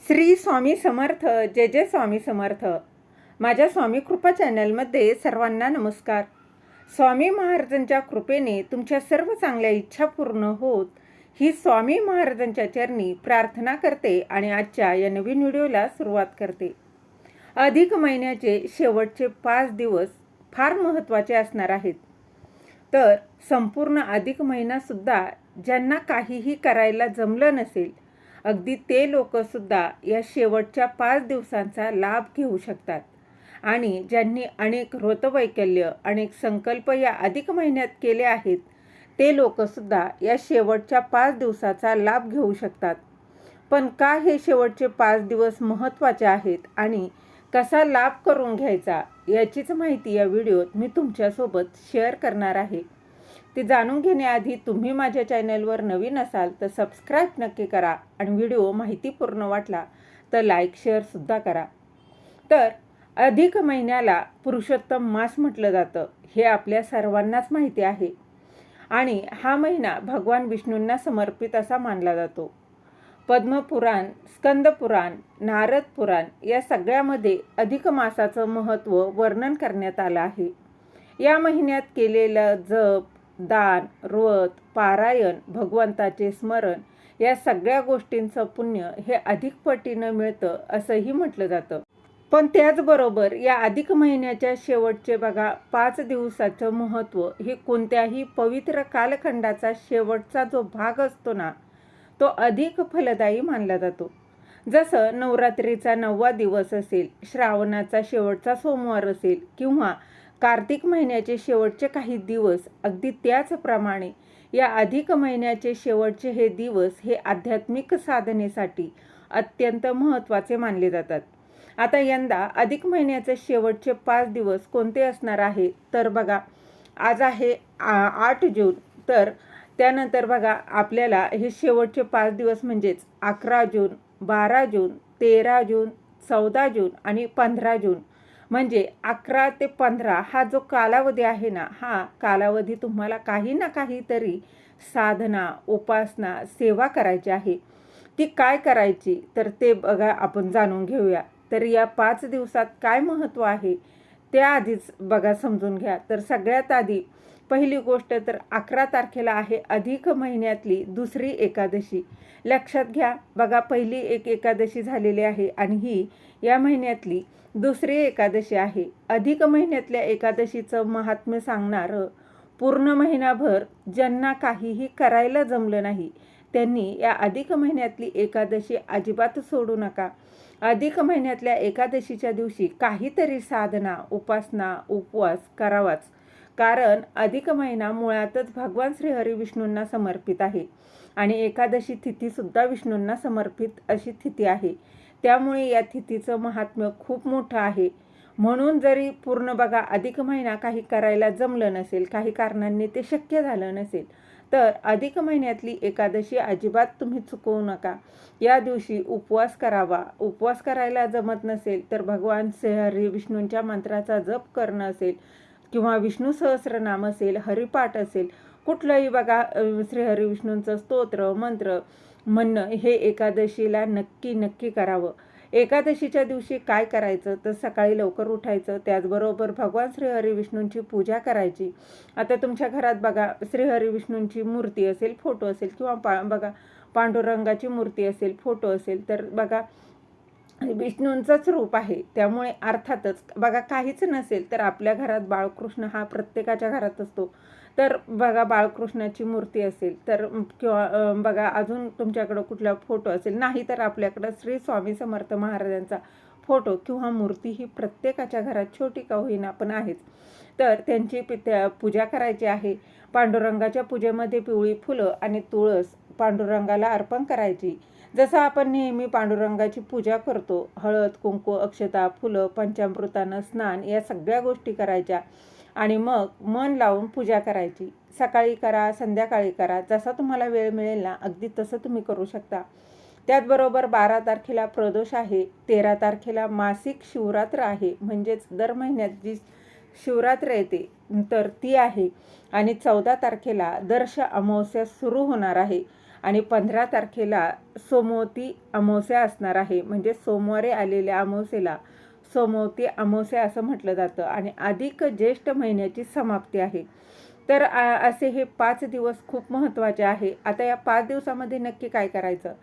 श्री स्वामी समर्थ. जय जय स्वामी समर्थ. माझ्या स्वामी कृपा चॅनलमध्ये सर्वांना नमस्कार. स्वामी महाराजांच्या कृपेने तुमच्या सर्व चांगल्या इच्छा पूर्ण होत ही स्वामी महाराजांच्या चरणी प्रार्थना करते आणि आजच्या या नवीन व्हिडिओला सुरुवात करते. अधिक महिन्याचे शेवटचे 5 दिवस फार महत्त्वाचे असणार आहेत. तर संपूर्ण अधिक महिनासुद्धा ज्यांना काहीही करायला जमलं नसेल, अगदी ते लोकसुद्धा या शेवटच्या 5 दिवसांचा लाभ घेऊ शकतात. आणि ज्यांनी अनेक व्रतवैकल्य, अनेक संकल्प या अधिक महिन्यात केले आहेत, ते लोकसुद्धा या शेवटच्या 5 दिवसाचा लाभ घेऊ शकतात. पण का हे शेवटचे 5 दिवस महत्त्वाचे आहेत आणि कसा लाभ करून घ्यायचा याचीच माहिती या व्हिडिओत मी तुमच्यासोबत शेअर करणार आहे. ते जाणून घेण्याआधी तुम्ही माझ्या चॅनलवर नवीन असाल तर सबस्क्राईब नक्की करा आणि व्हिडिओ माहितीपूर्ण वाटला तर लाईक शेअरसुद्धा करा. तर अधिक महिन्याला पुरुषोत्तम मास म्हटलं जातं हे आपल्या सर्वांनाच माहिती आहे. आणि हा महिना भगवान विष्णूंना समर्पित असा मानला जातो. पद्मपुराण, स्कंदपुराण, नारद पुराण या सगळ्यामध्ये अधिक मासाचं महत्त्व वर्णन करण्यात आलं आहे. या महिन्यात केलेलं जप, दान, व्रत, पारायण, भगवंताचे स्मरण या सगळ्या गोष्टींचं पुण्य हे अधिक पटीनं मिळतं असंही म्हटलं जातं. पण त्याचबरोबर या अधिक महिन्याच्या शेवटचे 5 दिवसाचं महत्त्व हे कोणत्याही पवित्र कालखंडाचा शेवटचा जो भाग असतो ना, तो अधिक फलदायी मानला जातो. जसं नवरात्रीचा 9वा दिवस असेल, श्रावणाचा शेवटचा सोमवार असेल किंवा कार्तिक महिन्याचे शेवटचे काही दिवस, अगदी त्याचप्रमाणे या अधिक महिन्याचे शेवटचे हे दिवस हे आध्यात्मिक साधनेसाठी अत्यंत महत्त्वाचे मानले जातात. आता यंदा अधिक महिन्याचे शेवटचे 5 दिवस कोणते असणार आहे तर आज आहे 8 जून. तर त्यानंतर आपल्याला हे शेवटचे 5 दिवस म्हणजेच 11 जून, 12 जून, 13 जून, 14 जून आणि 15 जून म्हणजे 11 ते 15 हा जो कालावधी आहे ना, हा कालावधी तुम्हाला काही ना काहीतरी साधना, उपासना, सेवा करायची आहे. ती काय करायची तर ते आपण जाणून घेऊया. तर या 5 दिवसात काय महत्त्व आहे ते आधीच समजून घ्या. तर सगळ्यात आधी पहिली गोष्ट तर 11 तारखेला आहे अधिक महिन्यातली दुसरी एकादशी. लक्षात घ्या पहिली एक एकादशी झालेली आहे आणि ही या महिन्यातली दुसरी एकादशी आहे. अधिक महिन्यातल्या एकादशीचं महात्म्य सांगणारं पूर्ण महिनाभर ज्यांना काहीही करायला जमलं नाही त्यांनी या अधिक महिन्यातली एकादशी अजिबात सोडू नका. अधिक महिन्यातल्या एकादशीच्या दिवशी काहीतरी साधना, उपासना, उपवास करावाच. कारण अधिक महिना मुळातच भगवान श्रीहरी विष्णूंना समर्पित आहे आणि एकादशी तिथीसुद्धा विष्णूंना समर्पित अशी तिथी आहे. त्यामुळे या तिथीचं महात्म्य खूप मोठं आहे. म्हणून जरी पूर्ण अधिक महिना काही करायला जमलं नसेल, काही कारणांनी ते शक्य झालं नसेल, तर अधिक महिन्यातली एकादशी अजिबात तुम्ही चुकवू नका. या दिवशी उपवास करावा. उपवास करायला जमत नसेल तर भगवान श्रीहरी विष्णूंच्या मंत्राचा जप करणं असेल किंवा विष्णू सहस्रनाम असेल, हरिपाठ असेल, कुठलंही श्रीहरी विष्णूंचं स्तोत्र, मंत्र म्हणणं हे एकादशीला नक्की करावं. एकादशीच्या दिवशी काय करायचं तर सकाळी लवकर उठायचं. त्याचबरोबर भगवान श्रीहरी विष्णूंची पूजा करायची. आता तुमच्या घरात श्रीहरी विष्णूंची मूर्ती असेल, फोटो असेल किंवा पांडुरंगाची मूर्ती असेल, फोटो असेल तर विष्णूंचंच रूप आहे. त्यामुळे अर्थातच काहीच नसेल तर आपल्या घरात बाळकृष्ण हा प्रत्येकाच्या घरात असतो. तर बाळकृष्णाची मूर्ती असेल तर किंवा अजून तुमच्याकडं कुठला फोटो असेल, नाही तर आपल्याकडं श्री स्वामी समर्थ महाराजांचा फोटो किंवा मूर्ती ही प्रत्येकाच्या घरात छोटी का होईना पण आहेच. तर त्यांची पूजा करायची आहे. पांडुरंगाच्या पूजेमध्ये पिवळी फुलं आणि तुळस पांडुरंगाला अर्पण करायची. जसं आपण नेहमी पांडुरंगाची पूजा करतो, हळद, कुंकू, अक्षता, फुलं, पंचामृतानं स्नान या सगळ्या गोष्टी करायच्या आणि मग मन लावून पूजा करायची. सकाळी करा, संध्याकाळी करा, जसा तुम्हाला वेळ मिळेल ना अगदी तसं तुम्ही करू शकता. त्याचबरोबर 12 तारखेला प्रदोष आहे, 13 तारखेला मासिक शिवरात्र आहे म्हणजेच दर महिन्यात जी शिवरात्र येते तर ती आहे आणि 14 तारखेला दर्श अमावस्या सुरू होणार आहे आणि 15 तारखेला सोमवती अमावस्या असणार आहे. म्हणजे सोमवारी आलेल्या अमावस्येला सोमवती अमावस्या असं म्हटलं जातं आणि अधिक ज्येष्ठ महिन्याची समाप्ती आहे. तर असे हे 5 दिवस खूप महत्त्वाचे आहे. आता या 5 दिवसामध्ये नक्की काय करायचं?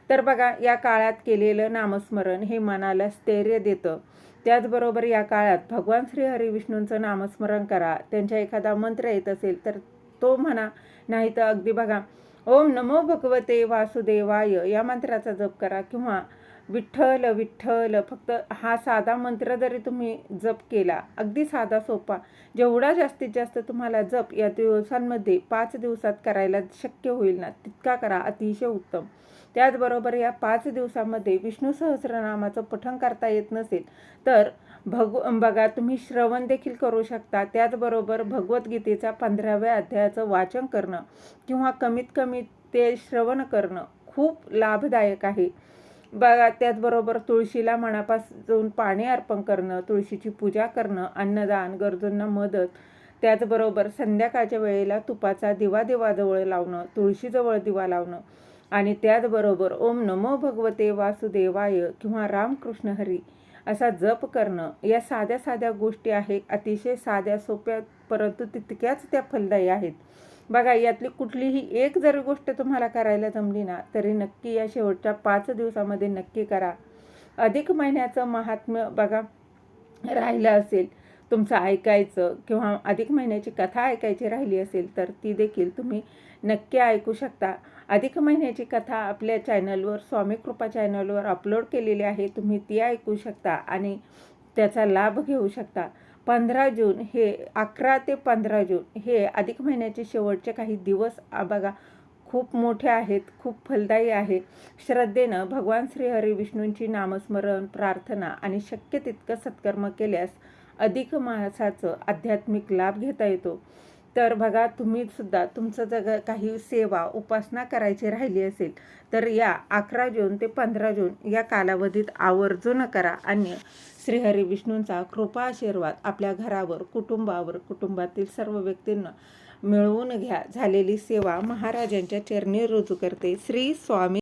तर बघा, या काळात केलेलं नामस्मरण हे मनाला स्थैर्य देतं. त्याचबरोबर या काळात भगवान श्री हरी विष्णूंचं नामस्मरण करा. त्यांचा एखादा मंत्र येत असेल तर तो म्हणा, नाही तर अगदी बघा, ओम नमो भगवते वासुदेवाय या मंत्राचा जप करा किंवा विठ्ठल विठ्ठल, फक्त हा साधा मंत्र जरी तुम्ही जप केला, अगदी साधा सोपा, जेवढा जास्तीत जास्त तुम्हाला जप या दिवसांमध्ये 5 दिवसात करायला शक्य होईल ना, तितका करा, अतिशय उत्तम. त्याचबरोबर या 5 दिवसामध्ये विष्णू सहस्रनामाचं पठण करता येत नसेल तर बघा, तुम्ही श्रवण देखील करू शकता. त्याचबरोबर भगवद्गीतेचा 15व्या अध्यायाचं वाचन करणं किंवा कमीत कमी ते श्रवण करणं खूप लाभदायक आहे. बघा, त्याचबरोबर तुळशीला मनापासून पाणी अर्पण करणं, तुळशीची पूजा करणं, अन्नदान, गरजूंना मदत, त्याचबरोबर संध्याकाळच्या वेळेला तुपाचा दिवा देवाजवळ लावणं, तुळशीजवळ दिवा लावणं आणि त्याचबरोबर ओम नमो भगवते वासुदेवाय किंवा रामकृष्ण हरी असा जप करणं, या साध्या साध्या गोष्टी आहेत. अतिशय साध्या सोप्या, परंतु तितक्याच त्या फलदायी आहेत. बघा, यातली कुठलीही एक जरी गोष्ट तुम्हाला करायला जमली ना, तरी नक्की या शेवटच्या 5 दिवसामध्ये नक्की करा. अधिक महिन्याचं महात्म्य बघा राहिलं असेल तुमचं ऐकायचं किंवा अधिक महिन्याची कथा ऐकायची राहिली असेल तर ती देखील तुम्ही नक्की ऐकू शकता. अधिक महिन्याची कथा आपल्या चॅनलवर, स्वामी कृपा चॅनलवर अपलोड केलेली आहे. तुम्ही ती ऐकू शकता आणि त्याचा लाभ घेऊ शकता. 15 जून हे 11 ते 15 जून हे अधिक महिन्याचे शेवटचे काही दिवस बघा खूप मोठे आहेत, खूप फलदायी आहे. श्रद्धेनं भगवान श्रीहरी विष्णूंची नामस्मरण, प्रार्थना आणि शक्य तितकं सत्कर्म केल्यास अधिक मासाचं आध्यात्मिक लाभ घेता येतो. तर बघा, तुम्ही सुद्धा तुमचं जर काही सेवा उपासना करायची राहिली असेल तर या 11 जून ते 15 जून या कालावधीत आवर्जून करा आणि श्रीहरी विष्णूंचा कृपा आशीर्वाद आपल्या घरावर, कुटुंबावर, कुटुंबातील सर्व व्यक्तींना मिळवून घ्या. झालेली सेवा महाराजांच्या चरणी रुजू करते. श्री स्वामी